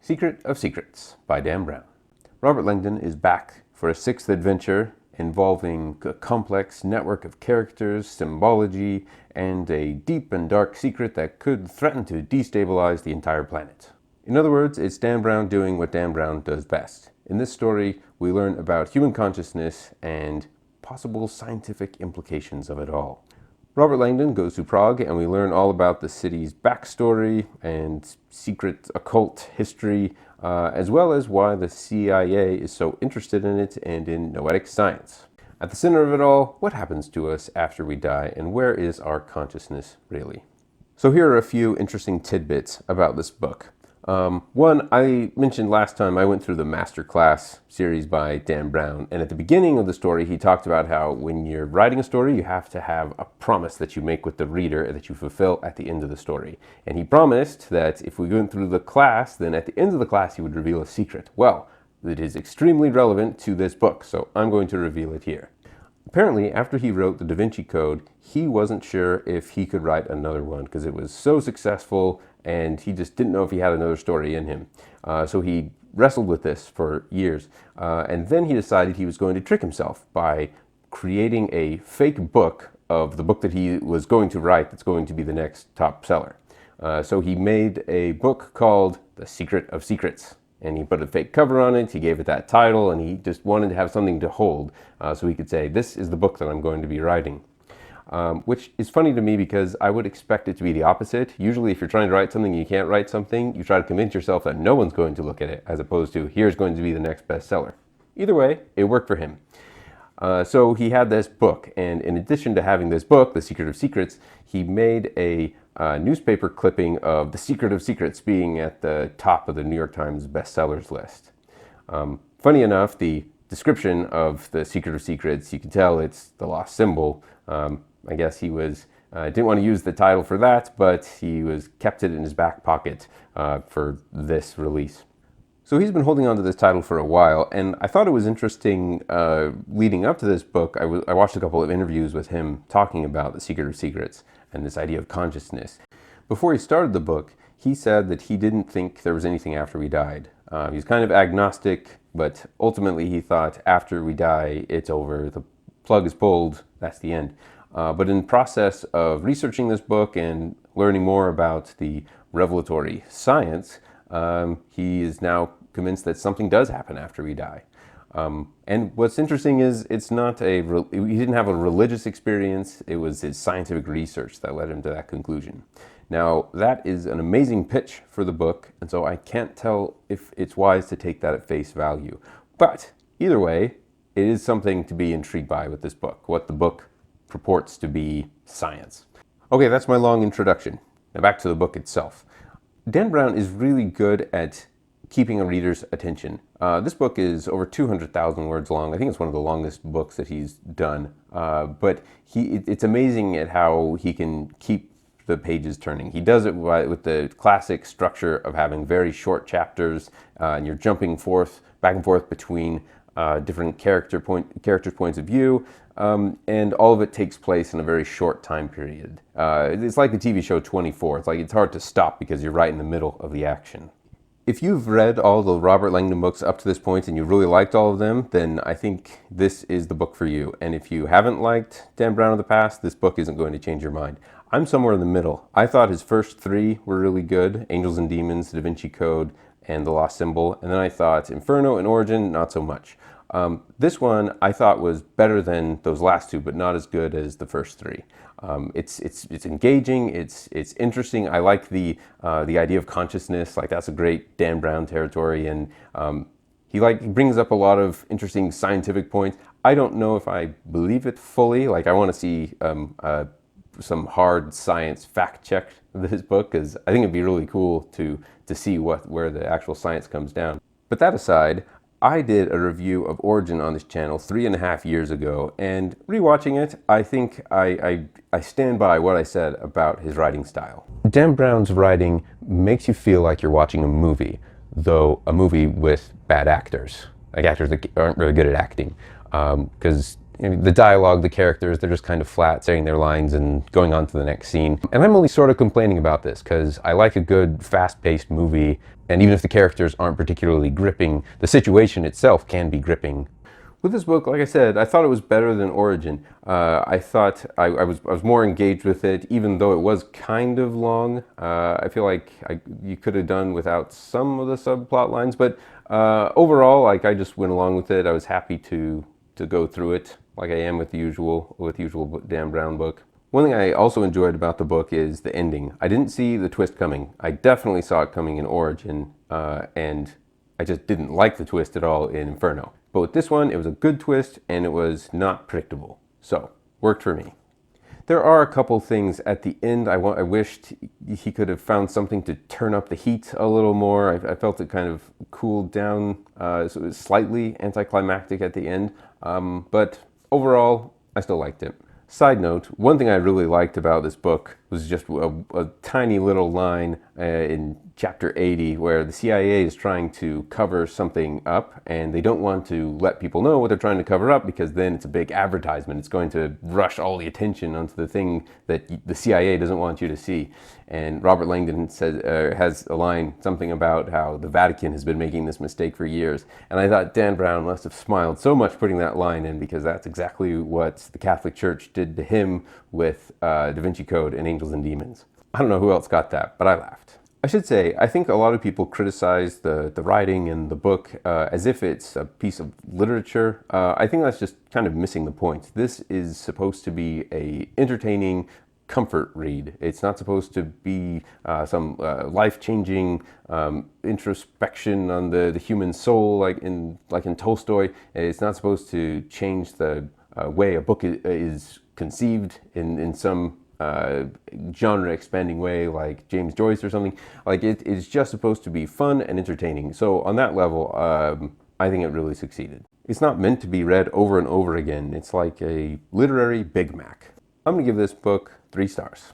Secret of Secrets by Dan Brown. Robert Langdon is back for a sixth adventure involving a complex network of characters, symbology, and a deep and dark secret that could threaten to destabilize the entire planet. In other words, it's Dan Brown doing what Dan Brown does best. In this story, we learn about human consciousness and possible scientific implications of it all. Robert Langdon goes to Prague, and we learn all about the city's backstory and secret occult history, as well as why the CIA is so interested in it and in Noetic science. At the center of it all, what happens to us after we die, and where is our consciousness really? So here are a few interesting tidbits about this book. One, I mentioned last time I went through the Masterclass series by Dan Brown, and at the beginning of the story he talked about how when you're writing a story you have to have a promise that you make with the reader that you fulfill at the end of the story. And he promised that if we went through the class, then at the end of the class he would reveal a secret. Well, it is extremely relevant to this book, so I'm going to reveal it here. Apparently, after he wrote the Da Vinci Code, he wasn't sure if he could write another one because it was so successful and he just didn't know if he had another story in him. So he wrestled with this for years. And then he decided he was going to trick himself by creating a fake book of the book that he was going to write that's going to be the next top seller. So he made a book called The Secret of Secrets. And he put a fake cover on it, he gave it that title, and he just wanted to have something to hold so he could say, this is the book that I'm going to be writing. Which is funny to me because I would expect it to be the opposite. Usually if you're trying to write something and you can't write something, you try to convince yourself that no one's going to look at it, as opposed to here's going to be the next bestseller. Either way, it worked for him. So he had this book, and in addition to having this book, The Secret of Secrets, he made a newspaper clipping of The Secret of Secrets being at the top of the New York Times bestsellers list. Funny enough, the description of The Secret of Secrets, you can tell it's the lost symbol. I guess he didn't want to use the title for that, but he kept it in his back pocket for this release. So he's been holding on to this title for a while, and I thought it was interesting leading up to this book. I watched a couple of interviews with him talking about The Secret of Secrets and this idea of consciousness. Before he started the book, he said that he didn't think there was anything after we died. He's kind of agnostic, but ultimately he thought after we die, it's over, the plug is pulled, that's the end. But in the process of researching this book and learning more about the revelatory science, he is now convinced that something does happen after we die. And what's interesting is he didn't have a religious experience, it was his scientific research that led him to that conclusion. Now, that is an amazing pitch for the book, and so I can't tell if it's wise to take that at face value. But either way, it is something to be intrigued by with this book, what the book purports to be science. Okay, that's my long introduction. Now back to the book itself. Dan Brown is really good at keeping a reader's attention. This book is over 200,000 words long. I think it's one of the longest books that he's done. But it's amazing at how he can keep the pages turning. He does it with the classic structure of having very short chapters, and you're jumping back and forth between different characters' points of view, and all of it takes place in a very short time period. It's like the TV show 24. It's hard to stop because you're right in the middle of the action. If you've read all the Robert Langdon books up to this point and you really liked all of them, then I think this is the book for you. And if you haven't liked Dan Brown of the past, this book isn't going to change your mind. I'm somewhere in the middle. I thought his first three were really good, Angels and Demons, Da Vinci Code, and The Lost Symbol. And then I thought Inferno and Origin, not so much. This one I thought was better than those last two, but not as good as the first three. It's engaging, it's interesting. I like the idea of consciousness. Like, that's a great Dan Brown territory, and he brings up a lot of interesting scientific points. I don't know if I believe it fully. Like, I want to see some hard science fact check this book, because I think it'd be really cool to see where the actual science comes down. But that aside, I did a review of Origin on this channel 3.5 years ago, and rewatching it, I think I stand by what I said about his writing style. Dan Brown's writing makes you feel like you're watching a movie, though a movie with bad actors, like actors that aren't really good at acting, because the dialogue, the characters, they're just kind of flat, saying their lines and going on to the next scene. And I'm only sort of complaining about this because I like a good fast-paced movie And even if the characters aren't particularly gripping, the situation itself can be gripping. With this book, like I said, I thought it was better than Origin. I thought I was more engaged with it, even though it was kind of long. I feel like you could have done without some of the subplot lines, but overall, like, I just went along with it. I was happy to go through it, like I am with the usual Dan Brown book. One thing I also enjoyed about the book is the ending. I didn't see the twist coming. I definitely saw it coming in Origin, and I just didn't like the twist at all in Inferno. But with this one, it was a good twist, and it was not predictable. So, worked for me. There are a couple things at the end I wished he could have found something to turn up the heat a little more. I felt it kind of cooled down, so it was slightly anticlimactic at the end. But overall, I still liked it. Side note, one thing I really liked about this book was just a tiny little line in chapter 80 where the CIA is trying to cover something up, and they don't want to let people know what they're trying to cover up because then it's a big advertisement. It's going to rush all the attention onto the thing that the CIA doesn't want you to see. And Robert Langdon has a line, something about how the Vatican has been making this mistake for years. And I thought Dan Brown must have smiled so much putting that line in, because that's exactly what the Catholic Church did to him with Da Vinci Code and Angels and Demons. I don't know who else got that, but I laughed. I should say, I think a lot of people criticize the writing in the book as if it's a piece of literature. I think that's just kind of missing the point. This is supposed to be a entertaining comfort read. It's not supposed to be some life-changing introspection on the human soul like in Tolstoy. It's not supposed to change the way a book is conceived in some genre expanding way like James Joyce or something. Like, it is just supposed to be fun and entertaining. So on that level, I think it really succeeded. It's not meant to be read over and over again. It's like a literary Big Mac. I'm gonna give this book 3 stars.